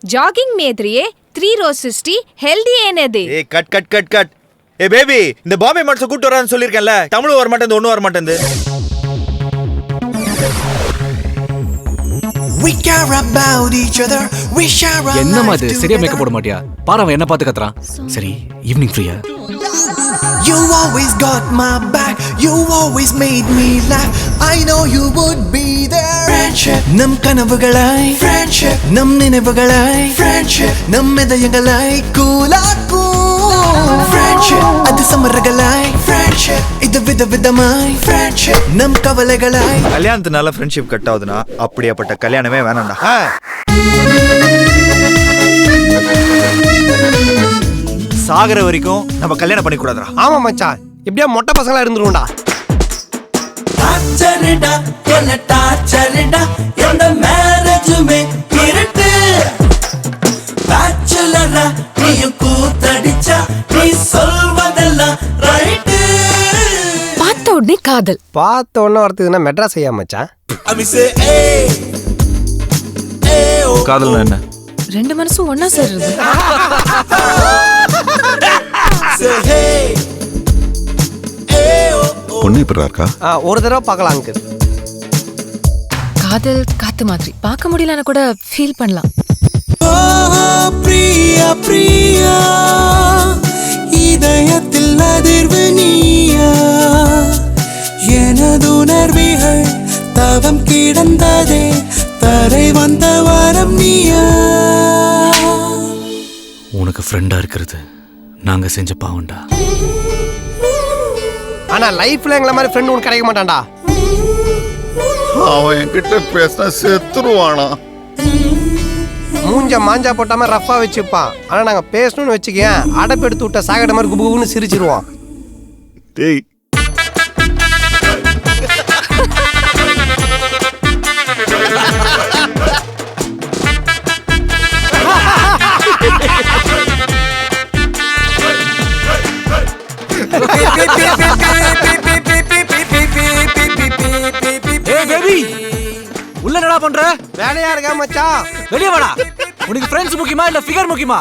Jogging ಮೇದ್ರಿಯೇ 3 rose 60 healthy ಏನೇದಿ ஏய் cut ஏய் baby இந்த பாம்பே மாட்ஸ் கூட்டி வரான்னு சொல்லிருக்கேன்ல தமிழ் வர மாட்டேங்குது ஒண்ணும் வர மாட்டேங்குது We care about each other. We share our என்ன life மாதிரி சரியா together. மேக்கப் போட மாட்டியா பாரு அவன் என்ன பார்த்து கத்துறான் சரி ஈவினிங் ஃப்ரீயா You always got my back. You always made me laugh. I know you would be there. Friendship. Nam kanavugalai. Friendship. Nam ninevugalai. Friendship. Nam medayangalai. Koolaku. Friendship. Adu samarragalai. Friendship. Idu vidamai. Friendship. Nam kavalagalai. கல்யாணத்துனால friendship cut ஆகுதுன்னா அப்படியாப்பட்ட கல்யாணமே வேணாம்டா சாகர வரைக்கும் நம்ம கல்யாணம் பண்ணி கூடாதுடா ஆமா மச்சான் இப்படியே மொட்டை பசங்களா இருந்துருவோம்டா டாச்சரிடா என்ன டாச்சரிடா எந்த மேரேஜுமே இருட்டு பேச்சுலரா நீயும் கூத்தடிச்சா நீ சொல்வதெல்லாம் ரைட்டு பார்த்த உடனே காதல் பார்த்த உடனே வரதுக்குன்னா மெட்ராஸ் ஐயா மச்சான் காதல்னா என்ன ரெண்டு மனசும் ஒன்னா சேர்றது பொண்ணு இப்படி இருக்கா ஒரு தடவை பார்க்கலாம் அங்கிள் காதல் காத்து மாதிரி பார்க்க முடியலன்னா கூட ஃபீல் பண்ணலாம் பிரியா பிரியா இதயத்தில் அதிர்வு நீயா எனது உணர்வுகள் தவம் கிடந்ததே தரை வந்த வரம் நீயா உனக்கு ஃப்ரெண்டா இருக்கிறது நாங்க செஞ்ச பாவம்டா ஆனா லைஃப்ல எங்களை மாதிரி ஃப்ரெண்ட் உனக்கு கிடைக்க மாட்டான்டா அவன் என்கிட்ட பேசினா செத்துருவானா மூஞ்ச மாஞ்சா போட்டாம ரஃபா வச்சுப்பான் ஆனா நாங்க பேசணும்னு வச்சுக்கேன் அடப்பு எடுத்து விட்ட சாகட மாதிரி குபு குபுன்னு சிரிச்சிருவோம் டேய் உள்ள என்னடா பண்ற வேலையா இருக்கா மச்சான் வெளியே வாடா உனக்கு ஃப்ரெண்ட்ஸ் முக்கியமா இல்ல ஃபிகர் முக்கியமா